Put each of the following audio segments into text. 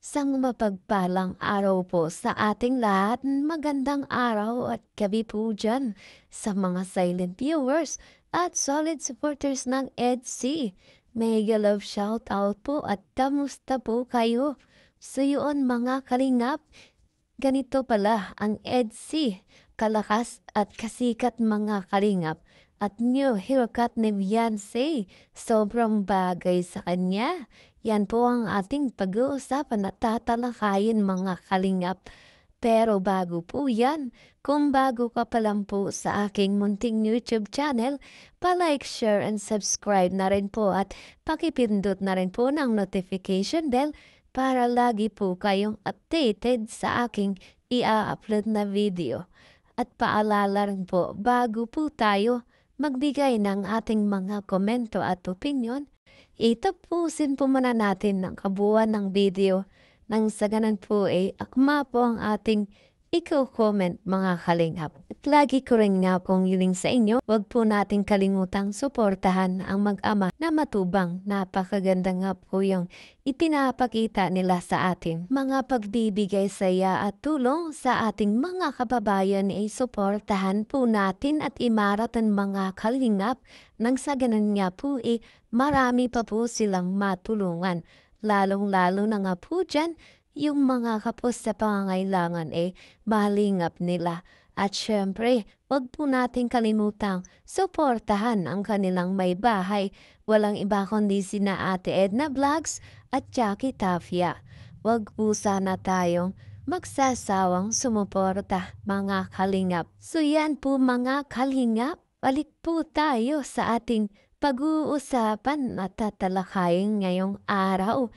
Isang mapagpalang araw po sa ating lahat. Magandang araw at gabi po dyan sa mga silent viewers at solid supporters ng EDC. Mega love shout out po at kamusta po kayo? So yun mga kalingap, ganito pala ang EDC, kalakas at kasikat mga kalingap. At new haircut ni Beyonce, sobrang bagay sa kanya. Yan po ang ating pag-uusapan at tatalakayin mga kalingap. Pero bago po yan, kung bago ka pa lang po sa aking munting YouTube channel, pa-like, share, and subscribe na rin po at pakipindot na rin po ng notification bell para lagi po kayong updated sa aking i-upload na video. At paalala rin po, bago po tayo magbigay ng ating mga komento at opinyon, itapusin po muna natin ang kabuuan ng video nang sa ganun po ay akma po ang ating comment mga kalingap. At lagi ko rin nga pong hiling sa inyo, wag po nating kalimutang suportahan ang mag-ama na matubang. Napakaganda nga po yung ipinapakita nila sa atin. Mga pagbibigay saya at tulong sa ating mga kababayan ay suportahan po natin at imaratan mga kalingap nang sa ganun nga po marami pa po silang matulungan. Lalong-lalo na nga po dyan, yung mga kapos sa pangangailangan malingap nila. At syempre, wag po natin kalimutang suportahan ang kanilang may bahay. Walang iba kundi sina Ate Edna Vlogs at Jackie Tafia. Wag po sana tayong magsasawang sumuporta mga kalingap. So yan po mga kalingap, balik po tayo sa ating pag-uusapan at tatalakayin ngayong araw.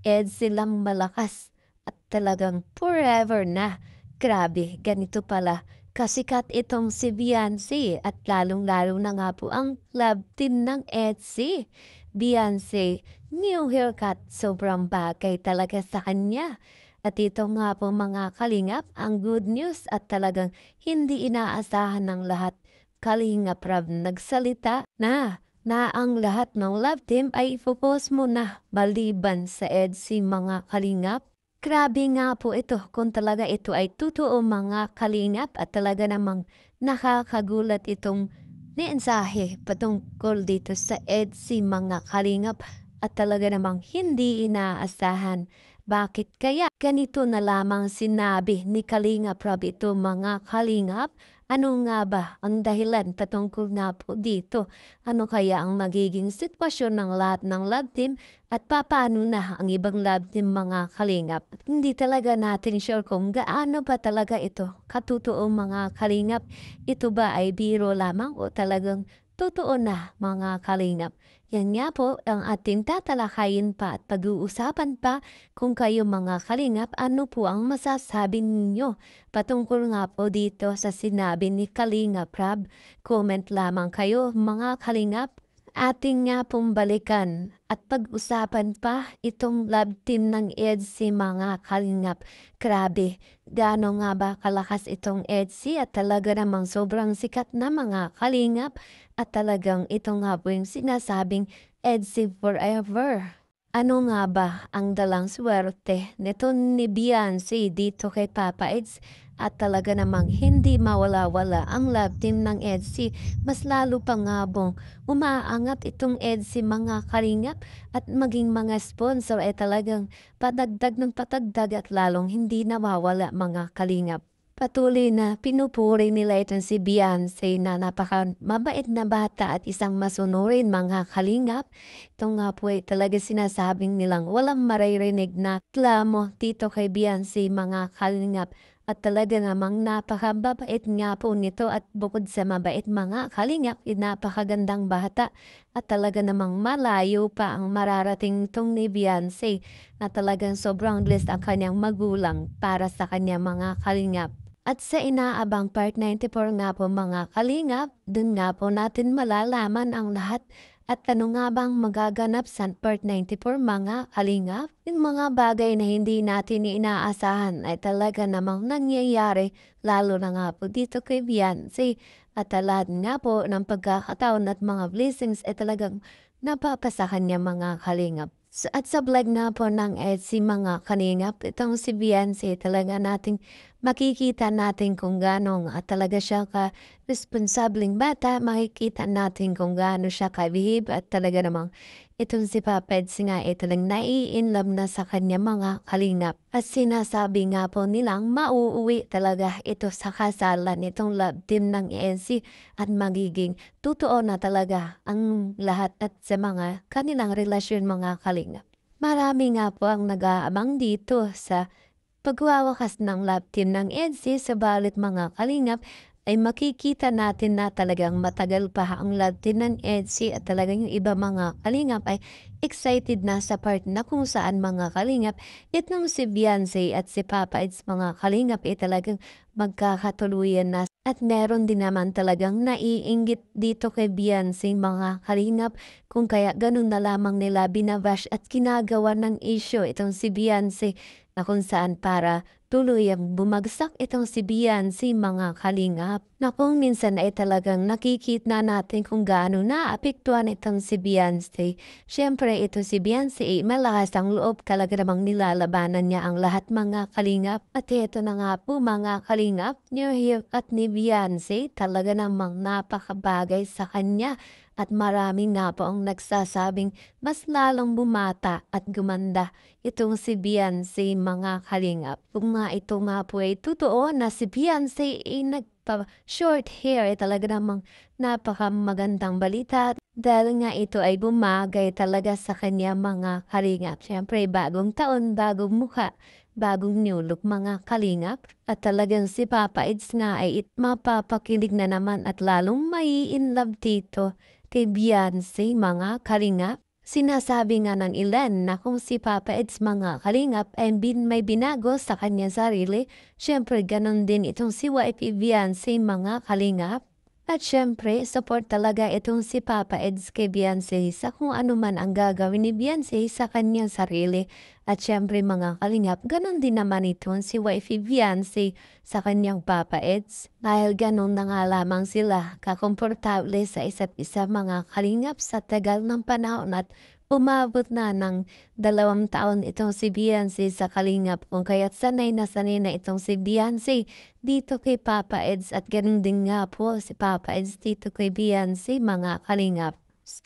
Silang malakas at talagang forever na. Grabe, ganito pala. Kasikat itong si Beyonce at lalong-lalo na nga po ang love team ng EDC. Beyonce, new haircut, sobrang bagay talaga sa kanya. At ito nga po mga kalingap, ang good news at talagang hindi inaasahan ng lahat. Kalingap Rab nagsalita na ang lahat ng love team ay ipopost mo na maliban sa EDC mga kalingap. Grabe nga po ito kung talaga ito ay totoo mga kalingap at talaga namang nakakagulat itong mensahe patungkol dito sa EDC mga kalingap at talaga namang hindi inaasahan. Bakit kaya ganito na lamang sinabi ni Kalingap Rob ito mga kalingap? Ano nga ba ang dahilan patungkol nga po dito? Ano kaya ang magiging sitwasyon ng lahat ng love team at paano na ang ibang love team mga kalingap? Hindi talaga natin sure kung gaano ba talaga ito katotoo mga kalingap. Ito ba ay biro lamang o talagang totoo na mga kalingap? Yan nga po ang ating tatalakayin pa at pag-uusapan pa kung kayo mga kalingap ano po ang masasabi ninyo patungkol nga po dito sa sinabi ni Kalingap Rab. Comment lamang kayo mga kalingap. Ating nga pong balikan at pag-usapan pa itong love team ng EDC mga kalingap. Grabe, gaano nga ba kalakas itong EDC at talaga namang sobrang sikat na mga kalingap at talagang ito nga po yung sinasabing EDC forever. Ano nga ba ang dalang swerte nito ni Beyonce dito kay Papa Eds at talaga namang hindi mawala-wala ang love team ng EDC. Mas lalo pa nga bong umaangat itong EDC mga kalingap at maging mga sponsor ay talagang patagdag ng patagdag at lalong hindi nawawala mga kalingap. Patuloy na pinupuri nila itong si Beyonce na napaka mabait na bata at isang masunurin mga kalingap. Ito nga po ay talaga sinasabing nilang walang maririnig na klamo dito kay Beyonce mga kalingap. At talaga namang napakababait nga po nito at bukod sa mabait mga kalingap, napakagandang bata. At talaga namang malayo pa ang mararating itong ni Beyonce na talagang sobrang blessed ang kanyang magulang para sa kanya mga kalingap. At sa inaabang part 94 nga po mga kalingap, dun nga po natin malalaman ang lahat. At ano nga bang magaganap sa part 94 mga kalingap? Yung mga bagay na hindi natin inaasahan ay talaga namang nangyayari lalo na nga po dito kay Beyonce. At lahat nga po ng pagkakataon at mga blessings ay talagang napapasa kanya mga kalingap. At sa vlog nga po ng si mga kalingap, itong si Beyonce talaga nating makikita natin kung gaano talaga siya ka-responsableng bata, makikita natin kung gaano siya ka-behave at talaga namang itong si Papa Eds nga talagang nai-inlove na sa kanya mga kalingap. At sinasabi nga po nilang mauuwi talaga ito sa kasalan itong love team ng ENC at magiging totoo na talaga ang lahat at sa mga kanilang relasyon mga kalingap. Marami nga po ang nag-aabang dito sa pagwawakas ng love team ng EDSA sabalit mga kalingap ay makikita natin na talagang matagal pa ang love team ng EDSA at talagang yung iba mga kalingap ay excited na sa part na kung saan mga kalingap itong si Beyonce at si Papa Eds mga kalingap ay talagang magkakatuluyan na at meron din naman talagang naiinggit dito kay Beyonce mga kalingap kung kaya ganun na lamang nila binabash at ginagawa ng issue itong si Beyonce na kung saan para tuluyang bumagsak itong si Beyonce mga kalingap. Na kung minsan ay talagang nakikita natin kung gaano naapektuhan itong si Beyonce. Siyempre ito si Beyonce malakas ang loob talaga namang nilalabanan niya ang lahat mga kalingap. At ito na nga po mga kalingap, new haircut ni Beyonce talaga namang napakabagay sa kanya. At marami nga po ang nagsasabing mas lalong bumata at gumanda itong si Beyonce mga kalingap. Kung nga ito nga po ay totoo na si Beyonce ay nagpa-short hair ay talaga namang napakamagandang balita dahil nga ito ay bumagay talaga sa kanya mga kalingap. Siyempre bagong taon, bagong mukha, bagong new look mga kalingap. At talagang si Papa Eds nga ay mapapakilig na naman at lalong mai-inlove dito kay Beyonce mga kalingap. Sinasabi nga ng ilan na kung si Papa Eds mga kalingap ay may binago sa kanyang sarili, syempre ganon din itong si YP Beyonce mga kalingap. At syempre, support talaga itong si Papa Eds kay Beyonce sa kung ano man ang gagawin ni Beyonce sa kanyang sarili. At syempre mga kalingap, ganon din naman itong si YP Beyonce sa kanyang Papa Eds. Dahil ganon na nga lamang sila kakomportable sa isa't isa mga kalingap sa tagal ng panahon at umabot na ng 2 taon itong si Beyonce sa kalingap kung kaya't sanay na itong si Beyonce dito kay Papa Eds at ganun din nga po si Papa Eds dito kay Beyonce mga kalingap.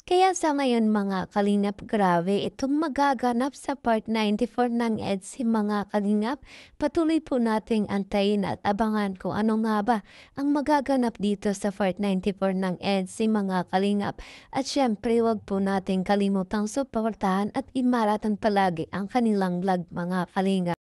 Kaya sa ngayon mga kalingap, grabe itong magaganap sa part 94 ng EDSA mga kalingap. Patuloy po nating antayin at abangan kung ano nga ba ang magaganap dito sa part 94 ng EDSA mga kalingap. At syempre wag po nating kalimutang suportahan at imaratan palagi ang kanilang vlog mga kalingap.